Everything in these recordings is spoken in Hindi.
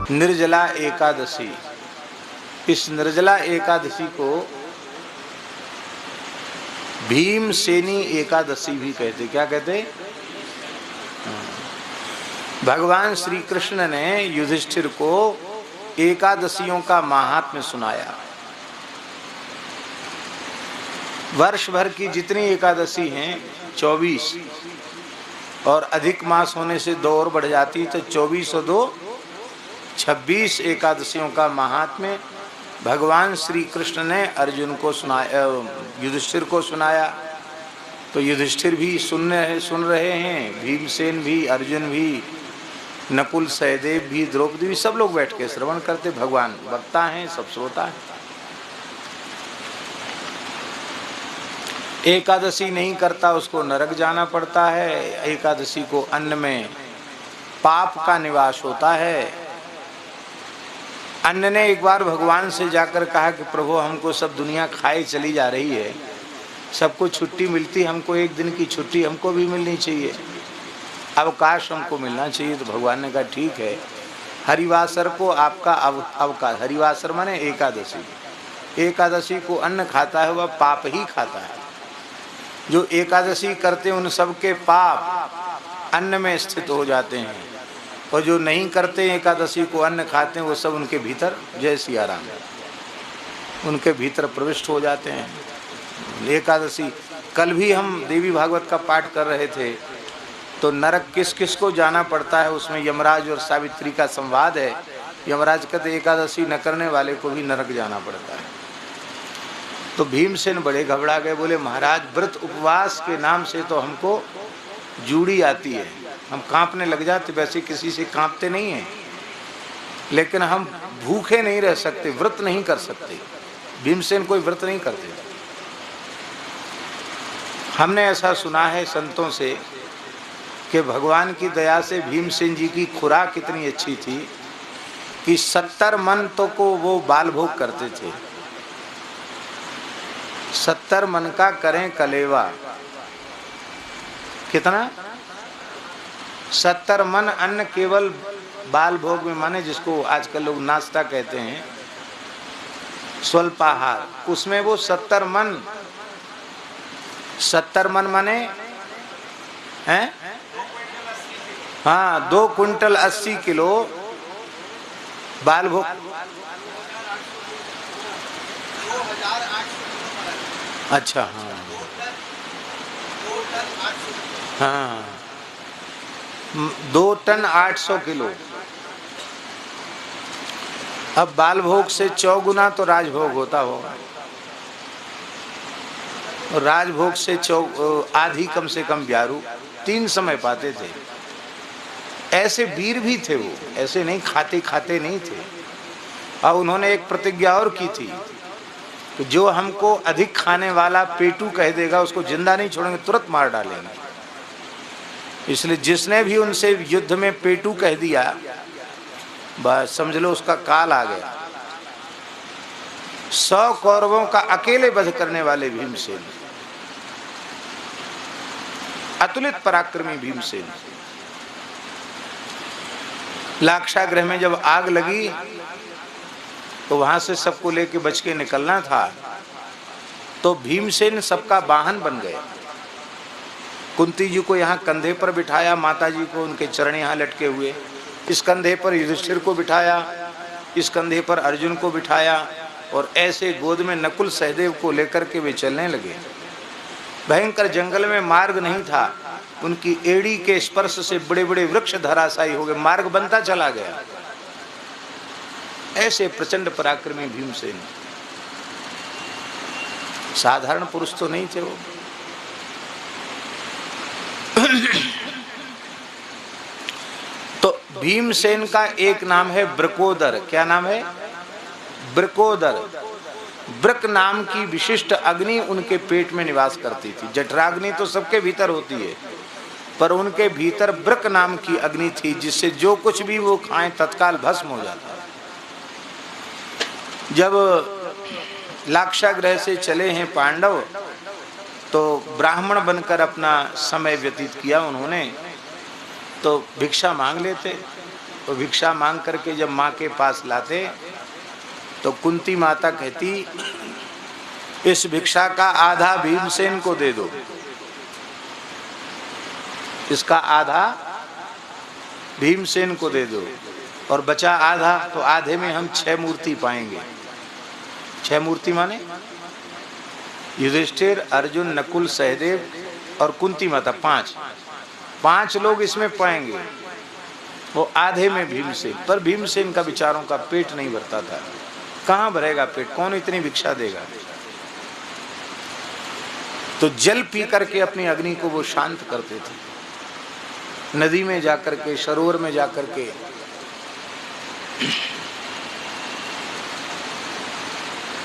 निर्जला एकादशी। इस निर्जला एकादशी को भीमसेनी एकादशी भी कहते। क्या कहते? भगवान श्री कृष्ण ने युधिष्ठिर को एकादशियों का महात्म्य सुनाया। वर्ष भर की जितनी एकादशी हैं 24, और अधिक मास होने से 2 और बढ़ जाती, तो 24 और 2 26 एकादशियों का महात्म्य भगवान श्री कृष्ण ने अर्जुन को सुनाया, युधिष्ठिर को सुनाया। तो युधिष्ठिर भी सुन रहे हैं, भीमसेन भी, अर्जुन भी, नकुल सहदेव भी, द्रौपदी भी, सब लोग बैठ के श्रवण करते। भगवान वक्ता हैं, सब श्रोता है। एकादशी नहीं करता उसको नरक जाना पड़ता है। एकादशी को अन्न में पाप का निवास होता है। अन्न ने एक बार भगवान से जाकर कहा कि प्रभु हमको सब दुनिया खाए चली जा रही है, सबको छुट्टी मिलती, हमको एक दिन की छुट्टी हमको भी मिलनी चाहिए, अवकाश हमको मिलना चाहिए। तो भगवान ने कहा ठीक है, हरिवासर को आपका अवकाश। हरिवासर माने एकादशी। एकादशी को अन्न खाता है वह पाप ही खाता है। जो एकादशी करते हैं उन सब के पाप अन्न में स्थित हो जाते हैं, और जो नहीं करते एकादशी को अन्न खाते हैं वो सब उनके भीतर, जय सिया राम, उनके भीतर प्रविष्ट हो जाते हैं। एकादशी कल भी हम देवी भागवत का पाठ कर रहे थे, तो नरक किस किस को जाना पड़ता है, उसमें यमराज और सावित्री का संवाद है। यमराज कहते एकादशी न करने वाले को भी नरक जाना पड़ता है। तो भीमसेन बड़े घबरा गए, बोले महाराज व्रत उपवास के नाम से तो हमको जूड़ी आती है, हम कांपने लग जाते। वैसे किसी से कांपते नहीं हैं, लेकिन हम भूखे नहीं रह सकते, व्रत नहीं कर सकते। भीमसेन कोई व्रत नहीं करते। हमने ऐसा सुना है संतों से कि भगवान की दया से भीमसेन जी की खुराक कितनी अच्छी थी कि 70 मन तो को वो बाल भोग करते थे। 70 मन का करें कलेवा। कितना? 70 मन अन्न केवल बाल भोग में, माने जिसको आजकल लोग नाश्ता कहते हैं, स्वल्पाहार, उसमें वो 70 मन। 70 मन माने हैं, हाँ, 2 क्विंटल 80 किलो बाल भोग। अच्छा, हाँ, 2 टन 800 किलो। अब बाल भोग से 4 गुना तो राजभोग होता होगा, और राजभोग से आधी कम से कम ब्यारू 3 समय पाते थे। ऐसे वीर भी थे वो, ऐसे नहीं खाते नहीं थे। और उन्होंने एक प्रतिज्ञा और की थी कि जो हमको अधिक खाने वाला पेटू कह देगा उसको जिंदा नहीं छोड़ेंगे, तुरंत मार डालेंगे। इसलिए जिसने भी उनसे युद्ध में पेटू कह दिया, बस समझ लो उसका काल आ गया। 100 कौरवों का अकेले वध करने वाले भीमसेन, अतुलित पराक्रमी भीमसेन। लाक्षागृह में जब आग लगी तो वहां से सबको लेके बच के निकलना था, तो भीमसेन सबका वाहन बन गए। कुंती जी को यहाँ कंधे पर बिठाया, माता जी को उनके चरण यहाँ लटके हुए, इस कंधे पर युधिष्ठिर को बिठाया, इस कंधे पर अर्जुन को बिठाया, और ऐसे गोद में नकुल सहदेव को लेकर के वे चलने लगे। भयंकर जंगल में मार्ग नहीं था, उनकी एड़ी के स्पर्श से बड़े बड़े वृक्ष धराशायी हो गए, मार्ग बनता चला गया। ऐसे प्रचंड पराक्रमी भीमसेन, साधारण पुरुष तो नहीं थे वो। तो भीमसेन का एक नाम है ब्रकोदर। क्या नाम है? ब्रकोदर। ब्रक नाम की विशिष्ट अग्नि उनके पेट में निवास करती थी। जठराग्नि तो सबके भीतर होती है, पर उनके भीतर ब्रक नाम की अग्नि थी, जिससे जो कुछ भी वो खाएं तत्काल भस्म हो जाता है। जब लाक्षागृह से चले हैं पांडव, तो ब्राह्मण बनकर अपना समय व्यतीत किया उन्होंने, तो भिक्षा मांग लेते। तो भिक्षा मांग करके जब माँ के पास लाते तो कुंती माता कहती, इस भिक्षा का आधा भीमसेन को दे दो, इसका आधा भीमसेन को दे दो, और बचा आधा तो आधे में हम 6 मूर्ति पाएंगे। 6 मूर्ति माने युधिष्ठिर, अर्जुन, नकुल, सहदेव और कुंती माता, 5 लोग इसमें पाएंगे। वो आधे में भीमसेन। पर भीमसेन का विचारों का पेट नहीं भरता था। कहाँ भरेगा पेट, कौन इतनी भिक्षा देगा। तो जल पी करके अपनी अग्नि को वो शांत करते थे। नदी में जाकर के, सरोवर में जाकर के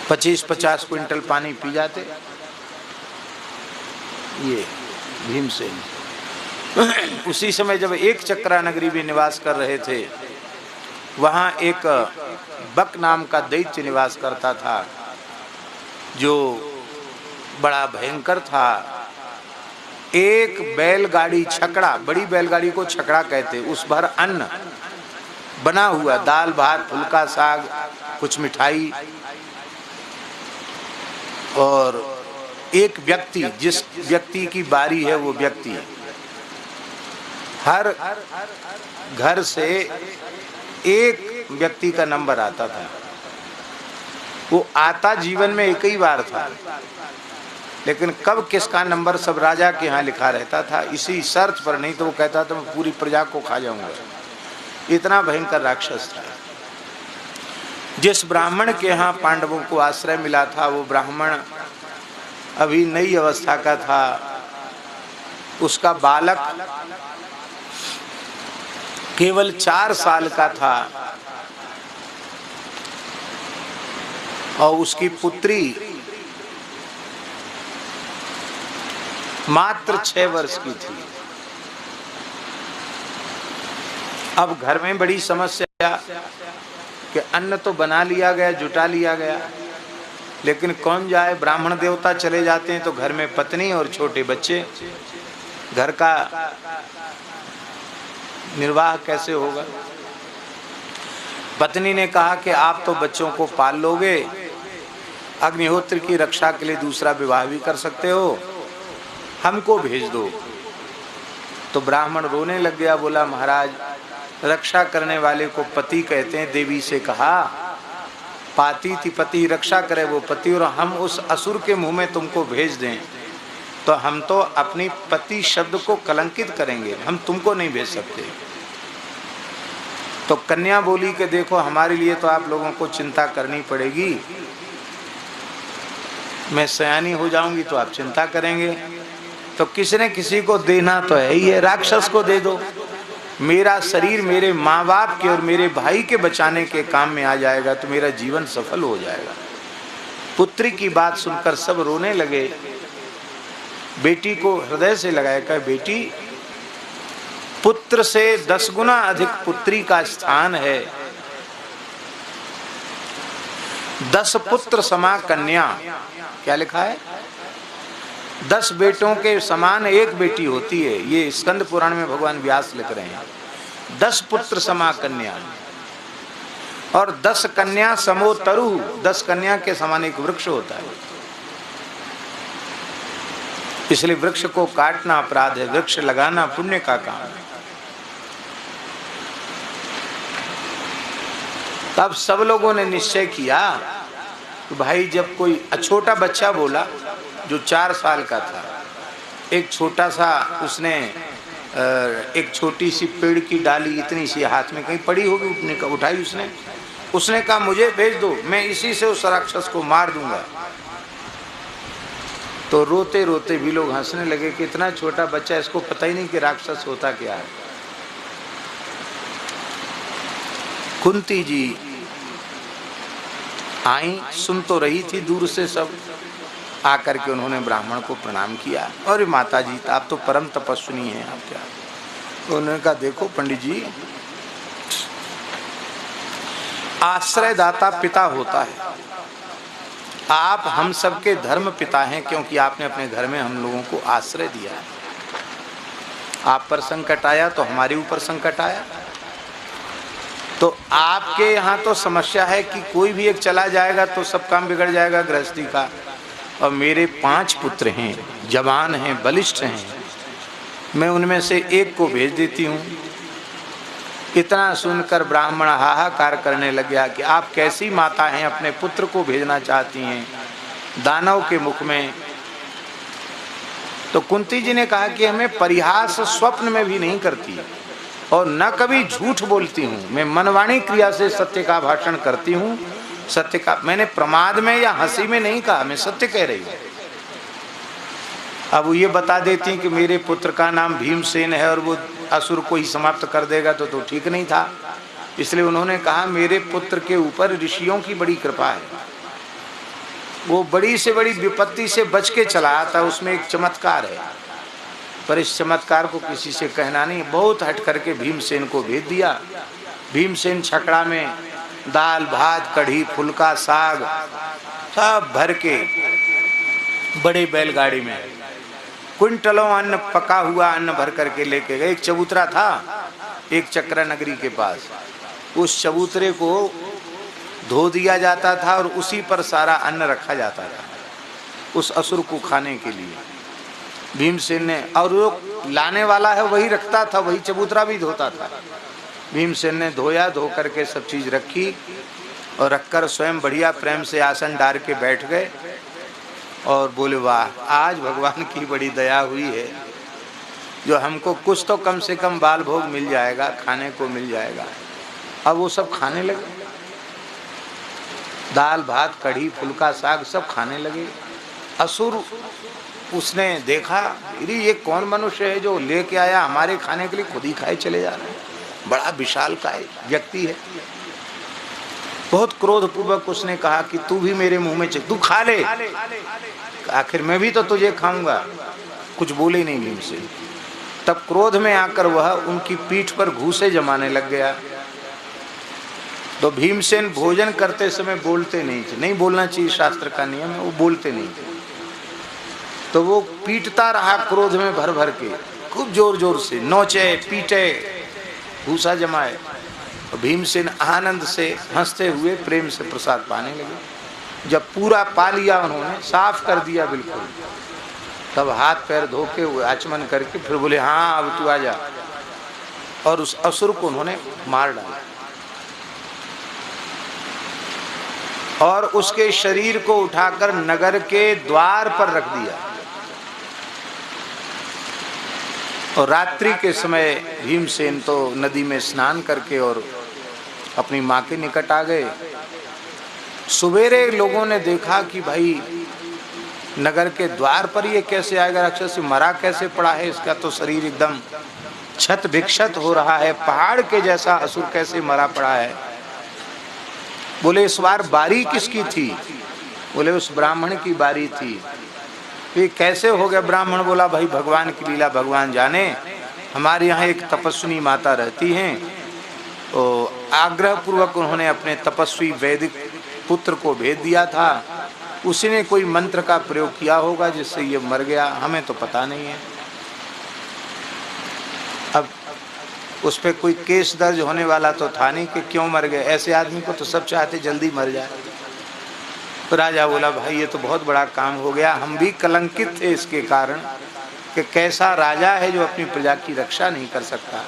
पच्चीस 50 क्विंटल पानी पी जाते। ये भीमसेन। उसी समय जब एक चक्रा नगरी में निवास कर रहे थे, वहां एक बक नाम का दैत्य निवास करता था, जो बड़ा भयंकर था। एक बैलगाड़ी छकड़ा, बड़ी बैलगाड़ी को छकड़ा कहते, उस भर अन्न बना हुआ, दाल भात, फुल्का साग, कुछ मिठाई, और एक व्यक्ति, जिस व्यक्ति की बारी है वो व्यक्ति, हर घर से एक व्यक्ति का नंबर आता था। वो आता जीवन में एक ही बार था, लेकिन कब किसका नंबर सब राजा के यहाँ लिखा रहता था, इसी शर्त पर, नहीं तो वो कहता था मैं पूरी प्रजा को खा जाऊंगा। इतना भयंकर राक्षस था। जिस ब्राह्मण के यहाँ पांडवों को आश्रय मिला था, वो ब्राह्मण अभी नई अवस्था का था। उसका बालक केवल 4 साल का था और उसकी पुत्री मात्र 6 वर्ष की थी। अब घर में बड़ी समस्या कि अन्न तो बना लिया गया, जुटा लिया गया, लेकिन कौन जाए। ब्राह्मण देवता चले जाते हैं तो घर में पत्नी और छोटे बच्चे, घर का निर्वाह कैसे होगा। पत्नी ने कहा कि आप तो बच्चों को पाल लोगे, अग्निहोत्र की रक्षा के लिए दूसरा विवाह भी कर सकते हो, हमको भेज दो। तो ब्राह्मण रोने लग गया, बोला महाराज, रक्षा करने वाले को पति कहते हैं। देवी से कहा, पाती थी पति, रक्षा करे वो पति, और हम उस असुर के मुंह में तुमको भेज दें तो हम तो अपनी पति शब्द को कलंकित करेंगे, हम तुमको नहीं भेज सकते। तो कन्या बोली कि देखो, हमारे लिए तो आप लोगों को चिंता करनी पड़ेगी, मैं सयानी हो जाऊंगी तो आप चिंता करेंगे, तो किसी न किसी को देना तो है ही है, राक्षस को दे दो। मेरा शरीर मेरे माँ बाप के और मेरे भाई के बचाने के काम में आ जाएगा तो मेरा जीवन सफल हो जाएगा। पुत्री की बात सुनकर सब रोने लगे। बेटी को हृदय से लगाया, कहा बेटी, पुत्र से 10 गुना अधिक पुत्री का स्थान है। 10 पुत्र समा कन्या, क्या लिखा है? 10 बेटों के समान एक बेटी होती है। ये स्कंद पुराण में भगवान व्यास लिख रहे हैं। 10 पुत्र समा कन्या, और 10 कन्या समो तरु, 10 कन्या के समान एक वृक्ष होता है। इसलिए वृक्ष को काटना अपराध है, वृक्ष लगाना पुण्य का काम है। तब सब लोगों ने निश्चय किया कि भाई, जब कोई छोटा बच्चा बोला जो 4 साल का था, एक छोटा सा, उसने एक छोटी सी पेड़ की डाली इतनी सी हाथ में कहीं पड़ी होगी, उठाई उसने कहा मुझे भेज दो, मैं इसी से उस राक्षस को मार दूंगा। तो रोते रोते भी लोग हंसने लगे कि इतना छोटा बच्चा, इसको पता ही नहीं कि राक्षस होता क्या है। कुंती जी आई, सुन तो रही थी दूर से, सब आकर के उन्होंने ब्राह्मण को प्रणाम किया। और माता जी, आप तो परम तपस्विनी हैं, आप क्या? तो उन्होंने कहा देखो पंडित जी, आश्रयदाता पिता होता है। आप हम सबके धर्म पिता हैं, क्योंकि आपने अपने घर में हम लोगों को आश्रय दिया है। आप पर संकट आया तो हमारे ऊपर संकट आया। तो आपके यहाँ तो समस्या है कि कोई भी एक चला जाएगा तो सब काम बिगड़ जाएगा गृहस्थी का, और मेरे 5 पुत्र हैं, जवान हैं, बलिष्ठ हैं, मैं उनमें से एक को भेज देती हूँ। इतना सुनकर ब्राह्मण हाहाकार करने लग गया कि आप कैसी माता हैं, अपने पुत्र को भेजना चाहती हैं दानव के मुख में। तो कुंती जी ने कहा कि हमें परिहास स्वप्न में भी नहीं करती और न कभी झूठ बोलती हूँ, मैं मनवाणी क्रिया से सत्य का भाषण करती हूँ। सत्य का मैंने प्रमाद में या हंसी में नहीं कहा, मैं सत्य कह रही हूँ। अब वो ये बता देती कि मेरे पुत्र का नाम भीमसेन है और वो असुर को ही समाप्त कर देगा तो ठीक नहीं था। इसलिए उन्होंने कहा मेरे पुत्र के ऊपर ऋषियों की बड़ी कृपा है, वो बड़ी से बड़ी विपत्ति से बच के चला आता, उसमें एक चमत्कार है, पर इस चमत्कार को किसी से कहना नहीं। बहुत हट करके भीमसेन को भेज दिया। भीमसेन छकड़ा में दाल भात कढ़ी फुल्का साग सब भर के बड़े बैलगाड़ी में क्विंटलों अन्न, पका हुआ अन्न भर करके लेके गए। एक चबूतरा था एक चक्रा नगरी के पास, उस चबूतरे को धो दिया जाता था और उसी पर सारा अन्न रखा जाता था उस असुर को खाने के लिए। भीमसेन ने, और वो लाने वाला है वही रखता था, वही चबूतरा भी धोता था। भीमसेन ने धोया, धो करके सब चीज रखी और रखकर स्वयं बढ़िया प्रेम से आसन डाल के बैठ गए और बोले वाह, आज भगवान की बड़ी दया हुई है जो हमको कुछ तो कम से कम बाल भोग मिल जाएगा, खाने को मिल जाएगा। अब वो सब खाने लगे, दाल भात कढ़ी फुल्का साग सब खाने लगे। असुर उसने देखा, अरे ये कौन मनुष्य है जो लेके आया हमारे खाने के लिए, खुद ही खाए चले जा रहे हैं, बड़ा विशालकाय व्यक्ति है। बहुत क्रोधपूर्वक उसने कहा कि तू भी मेरे मुंह में तू खा ले, आखिर मैं भी तो तुझे खाऊंगा। कुछ बोले नहीं भीमसेन। तब क्रोध में आकर वह उनकी पीठ पर घूंसे जमाने लग गया। तो भीमसेन भोजन करते समय बोलते नहीं थे, नहीं बोलना चाहिए, शास्त्र का नियम है, वो बोलते नहीं थे। तो वो पीटता रहा क्रोध में भर भर के, खूब जोर जोर से नोचे पीटे भूसा जमाए। भीमसेन आनंद से हंसते हुए प्रेम से प्रसाद पाने लगे। जब पूरा पा लिया उन्होंने, साफ कर दिया बिल्कुल, तब हाथ पैर धो के आचमन करके फिर बोले हाँ अब तू आ जा, और उस असुर को उन्होंने मार डाला और उसके शरीर को उठाकर नगर के द्वार पर रख दिया। और रात्रि के समय भीमसेन तो नदी में स्नान करके और अपनी माँ के निकट आ गए। सवेरे लोगों ने देखा कि भाई नगर के द्वार पर ये कैसे आएगा, राक्षस मरा कैसे पड़ा है, इसका तो शरीर एकदम क्षत विक्षत हो रहा है, पहाड़ के जैसा असुर कैसे मरा पड़ा है। बोले इस बार बारी किसकी थी? बोले उस ब्राह्मण की बारी थी। ये कैसे हो गया? ब्राह्मण बोला भाई भगवान की लीला भगवान जाने, हमारे यहाँ एक तपस्विनी माता रहती हैं, तो आग्रह पूर्वक उन्होंने अपने तपस्वी वैदिक पुत्र को भेज दिया था, उसी ने कोई मंत्र का प्रयोग किया होगा जिससे ये मर गया, हमें तो पता नहीं है। अब उस पर कोई केस दर्ज होने वाला तो था नहीं कि क्यों मर गए, ऐसे आदमी को तो सब चाहते जल्दी मर जाए। तो राजा बोला भाई ये तो बहुत बड़ा काम हो गया, हम भी कलंकित थे इसके कारण कि कैसा राजा है जो अपनी प्रजा की रक्षा नहीं कर सकता।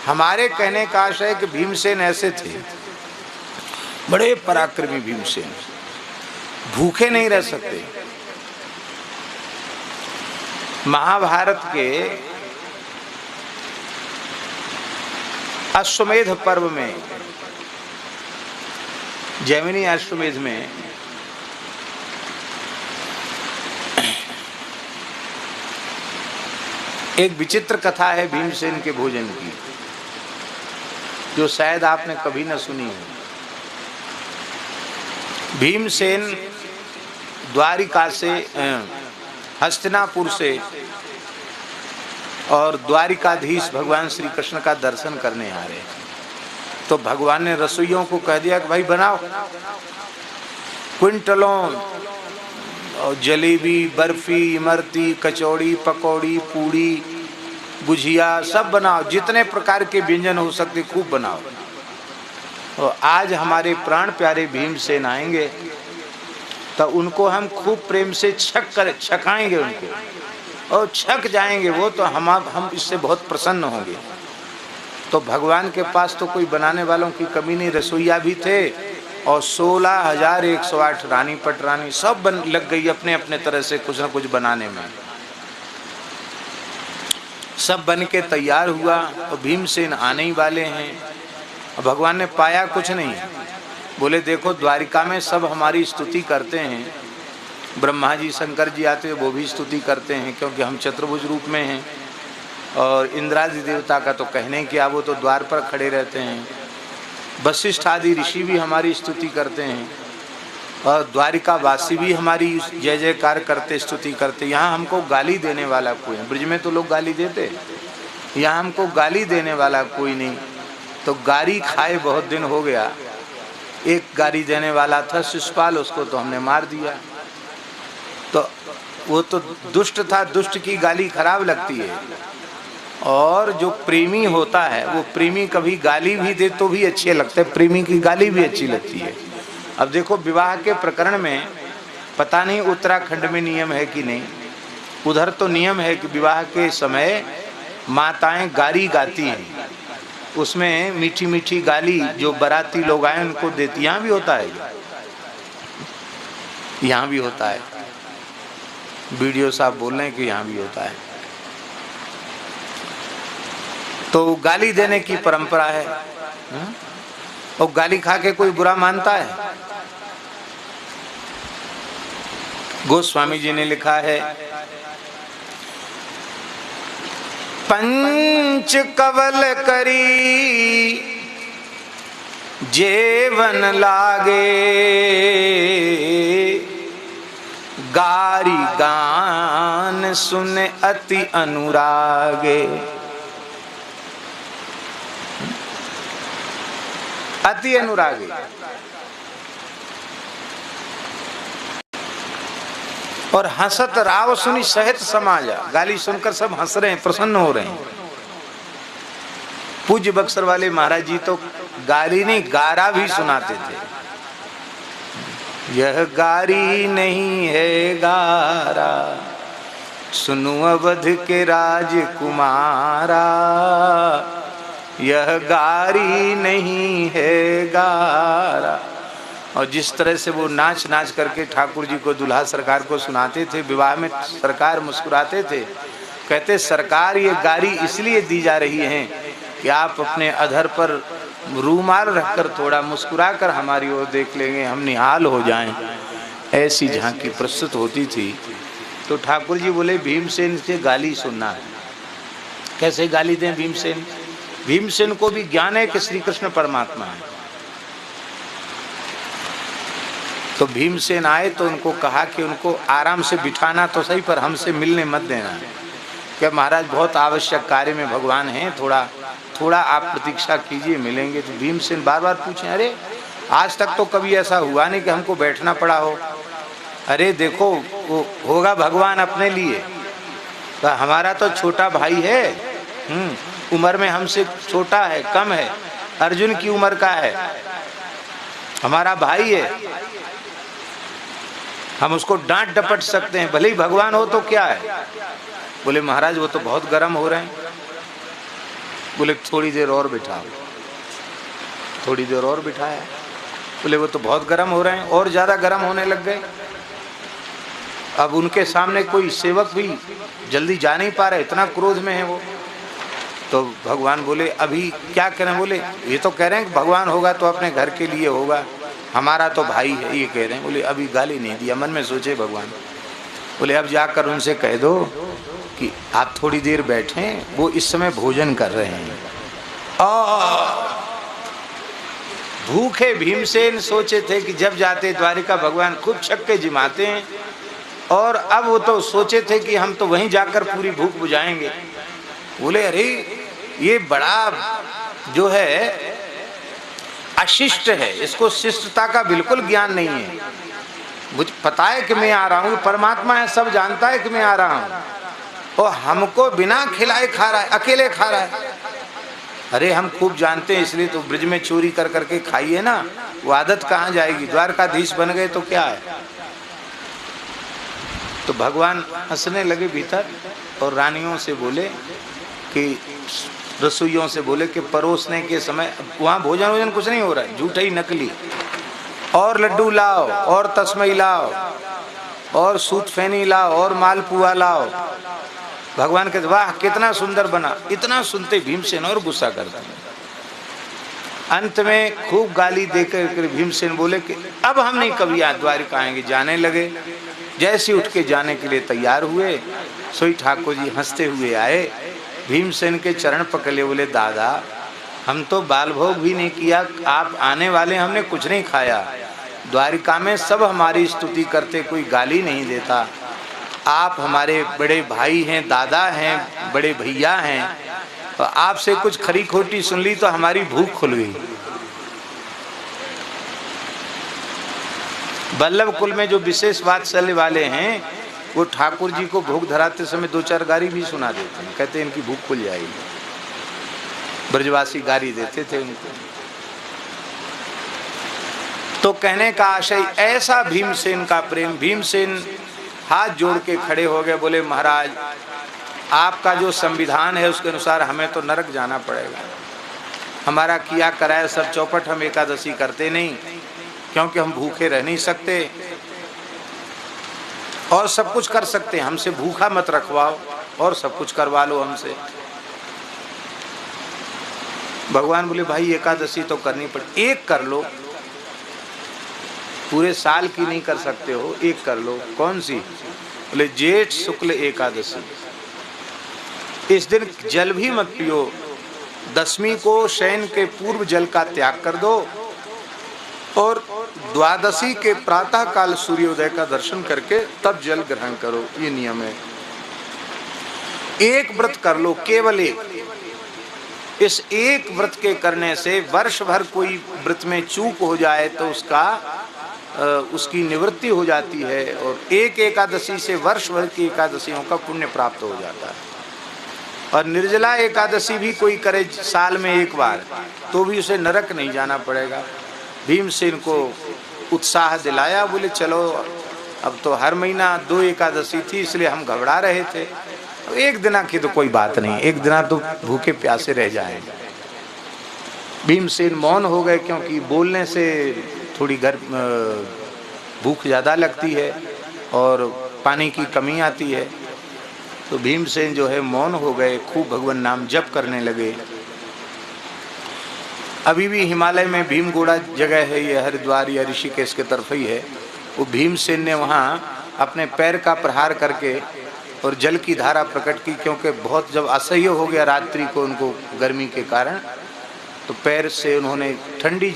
हमारे कहने का आशय है कि भीमसेन ऐसे थे, बड़े पराक्रमी भीमसेन, भूखे नहीं रह सकते। महाभारत के अश्वमेध पर्व में, जैमिनी अश्वमेध में एक विचित्र कथा है भीमसेन के भोजन की, जो शायद आपने कभी न सुनी हो। भीमसेन द्वारिका से, हस्तिनापुर से और द्वारिकाधीश भगवान श्री कृष्ण का दर्शन करने आ रहे। तो भगवान ने रसोइयों को कह दिया कि भाई बनाओ, क्विंटलों जलेबी बर्फी इमरती कचौड़ी पकौड़ी पूड़ी गुझिया सब बनाओ, जितने प्रकार के व्यंजन हो सकते खूब बनाओ। और आज हमारे प्राण प्यारे भीमसेन आएंगे तो उनको हम खूब प्रेम से छकाएंगे उनको और छक जाएंगे वो, तो हम इससे बहुत प्रसन्न होंगे। तो भगवान के पास तो कोई बनाने वालों की कमी नहीं, रसोईया भी थे और 16,108 रानी पटरानी सब लग गई अपने अपने तरह से कुछ न कुछ बनाने में। सब बन के तैयार हुआ और भीमसेन आने ही वाले हैं। और भगवान ने पाया कुछ नहीं। बोले देखो द्वारिका में सब हमारी स्तुति करते हैं, ब्रह्मा जी शंकर जी आते हैं वो भी स्तुति करते हैं क्योंकि हम चतुर्भुज रूप में हैं। और इंद्रादि देवता का तो कहने क्या, वो तो द्वार पर खड़े रहते हैं। वशिष्ठ आदि ऋषि भी हमारी स्तुति करते हैं और द्वारिका वासी भी हमारी जय जयकार करते स्तुति करते। यहाँ हमको गाली देने वाला कोई नहीं। ब्रज में तो लोग गाली देते, यहाँ हमको गाली देने वाला कोई नहीं। तो गारी खाए बहुत दिन हो गया। एक गाली देने वाला था शिशुपाल, उसको तो हमने मार दिया। तो वो तो दुष्ट था, दुष्ट की गाली खराब लगती है। और जो प्रेमी होता है वो प्रेमी कभी गाली भी दे तो भी अच्छे लगते हैं, प्रेमी की गाली भी अच्छी लगती है। अब देखो विवाह के प्रकरण में पता नहीं उत्तराखंड में नियम है कि नहीं, उधर तो नियम है कि विवाह के समय माताएं गारी गाती हैं, उसमें मीठी मीठी गाली जो बाराती लोग आए उनको देती। यहाँ भी होता है, यहाँ भी होता है। वीडियो साहब बोल रहे हैं कि यहाँ भी होता है। तो गाली देने की परंपरा है। और गाली खा के कोई बुरा मानता है? गोस्वामी जी ने लिखा है, पंच कवल करी जेवन लागे, गारी गान सुन अति अनुरागे। अति अनुरागी। और हंसत राव सुनी सहित समाजा, गाली सुनकर सब हंस रहे हैं, प्रसन्न हो रहे हैं। पूज्य बक्सर वाले महाराज जी तो गाली नहीं गारा भी सुनाते थे। यह गारी नहीं है गारा, सुनु अवध के राजकुमारा, यह गारी नहीं है गारा। और जिस तरह से वो नाच नाच करके ठाकुर जी को दुल्हा सरकार को सुनाते थे, विवाह में सरकार मुस्कुराते थे, कहते सरकार ये गारी इसलिए दी जा रही है कि आप अपने अधर पर रूमाल रखकर थोड़ा मुस्कुरा कर हमारी ओर देख लेंगे, हम निहाल हो जाएं। ऐसी झांकी प्रस्तुत होती थी। तो ठाकुर जी बोले भीमसेन से गाली सुनना है। कैसे गाली दें भीमसेन? भीमसेन को भी ज्ञान है कि श्री कृष्ण परमात्मा है। तो भीमसेन आए तो उनको कहा कि उनको आराम से बिठाना तो सही, पर हमसे मिलने मत देना। क्या महाराज बहुत आवश्यक कार्य में भगवान हैं, थोड़ा आप प्रतीक्षा कीजिए, मिलेंगे। तो भीमसेन बार बार पूछें, अरे आज तक तो कभी ऐसा हुआ नहीं कि हमको बैठना पड़ा हो। अरे देखो वो होगा भगवान अपने लिए, तो हमारा तो छोटा भाई है, उम्र में हमसे छोटा है, कम है, अर्जुन की उम्र का है, हमारा भाई है, हम उसको डांट डपट सकते हैं, भले ही भगवान हो तो क्या है। बोले महाराज वो तो बहुत गर्म हो रहे हैं। बोले थोड़ी देर और बिठाओ। थोड़ी देर और बिठाया। बोले वो तो बहुत गर्म हो रहे हैं, और ज्यादा गर्म होने लग गए। अब उनके सामने कोई सेवक भी जल्दी जा नहीं पा रहा, इतना क्रोध में है वो। तो भगवान बोले अभी क्या करें? बोले ये तो कह रहे हैं कि भगवान होगा तो अपने घर के लिए होगा, हमारा तो भाई है, ये कह रहे हैं। बोले अभी गाली नहीं दिया, मन में सोचे भगवान। बोले अब जाकर उनसे कह दो कि आप थोड़ी देर बैठें, वो इस समय भोजन कर रहे हैं। भूखे भीमसेन सोचे थे कि जब जाते द्वारिका भगवान खूब छक्के जिमाते हैं, और अब वो तो सोचे थे कि हम तो वहीं जाकर पूरी भूख बुझाएंगे। बोले अरे ये बड़ा जो है अशिष्ट है, इसको शिष्टता का बिल्कुल ज्ञान नहीं है। मुझे पता है कि मैं आ रहा हूँ, परमात्मा है, सब जानता है कि मैं आ रहा हूँ, और हमको बिना खिलाए खा रहा है, अकेले खा रहा है। अरे हम खूब जानते हैं, इसलिए तो ब्रिज में चोरी कर करके खाइए ना, वो आदत कहाँ जाएगी। द्वारकाधीश बन गए तो क्या है। तो भगवान हंसने लगे भीतर और रानियों से बोले कि रसोइयों से बोले कि परोसने के समय वहाँ भोजन वोजन कुछ नहीं हो रहा है, झूठा ही नकली, और लड्डू लाओ और तस्मई लाओ और सूत फैनी लाओ और मालपुआ लाओ। भगवान कहते वाह कितना सुंदर बना। इतना सुनते भीमसेन और गुस्सा करता। अंत में खूब गाली देकर भीमसेन बोले कि अब हम नहीं कभी द्वारिका आएंगे। जाने लगे। जैसे उठ के जाने के लिए तैयार हुए, सोई ठाकुर जी हंसते हुए आए, भीमसेन के चरण पकड़ लिए, बोले दादा हम तो बाल भोग भी नहीं किया, आप आने वाले, हमने कुछ नहीं खाया। द्वारिका में सब हमारी स्तुति करते, कोई गाली नहीं देता। आप हमारे बड़े भाई हैं, दादा हैं, बड़े भैया हैं, तो आपसे कुछ खरी खोटी सुन ली तो हमारी भूख खुल गई। बल्लभ कुल में जो विशेष वात्सल्य वाले हैं वो ठाकुर जी को भोग धराते समय 2-4 गारी भी सुना देते हैं, कहते हैं इनकी भूख खुल जाएगी। ब्रजवासी गारी देते थे उनको। तो कहने का आशय ऐसा भीमसेन का प्रेम। भीमसेन हाथ जोड़ के खड़े हो गए, बोले महाराज आपका जो संविधान है उसके अनुसार हमें तो नरक जाना पड़ेगा। हमारा किया कराया सब चौपट, हम एकादशी करते नहीं क्योंकि हम भूखे रह नहीं सकते और सब कुछ कर सकते हैं, हमसे भूखा मत रखवाओ और सब कुछ करवा लो हमसे। भगवान बोले भाई एकादशी तो करनी पड़े, एक कर लो, पूरे साल की नहीं कर सकते हो, एक कर लो। कौन सी? बोले जेठ शुक्ल एकादशी। इस दिन जल भी मत पियो, दशमी को शयन के पूर्व जल का त्याग कर दो और द्वादशी के प्रातः काल सूर्योदय का दर्शन करके तब जल ग्रहण करो, ये नियम है। एक व्रत कर लो, केवल एक। इस एक व्रत के करने से वर्ष भर कोई व्रत में चूक हो जाए तो उसकी निवृत्ति हो जाती है और एक एकादशी से वर्ष भर की एकादशियों का पुण्य प्राप्त हो जाता है। और निर्जला एकादशी भी कोई करे साल में एक बार तो भी उसे नरक नहीं जाना पड़ेगा। भीमसेन को उत्साह दिलाया, बोले चलो अब तो हर महीना 2 एकादशी थी इसलिए हम घबरा रहे थे, एक दिना की तो कोई बात नहीं, एक दिना तो भूखे प्यासे रह जाएंगे। भीमसेन मौन हो गए क्योंकि बोलने से थोड़ी भूख ज़्यादा लगती है और पानी की कमी आती है। तो भीमसेन जो है मौन हो गए, खूब भगवान नाम जप करने लगे। अभी भी हिमालय में भीमगोड़ा जगह है, ये हरिद्वार या ऋषिकेश के तरफ ही है। वो भीमसेन ने वहाँ अपने पैर का प्रहार करके और जल की धारा प्रकट की, क्योंकि बहुत जब असह्य हो गया रात्रि को उनको गर्मी के कारण, तो पैर से उन्होंने ठंडी जल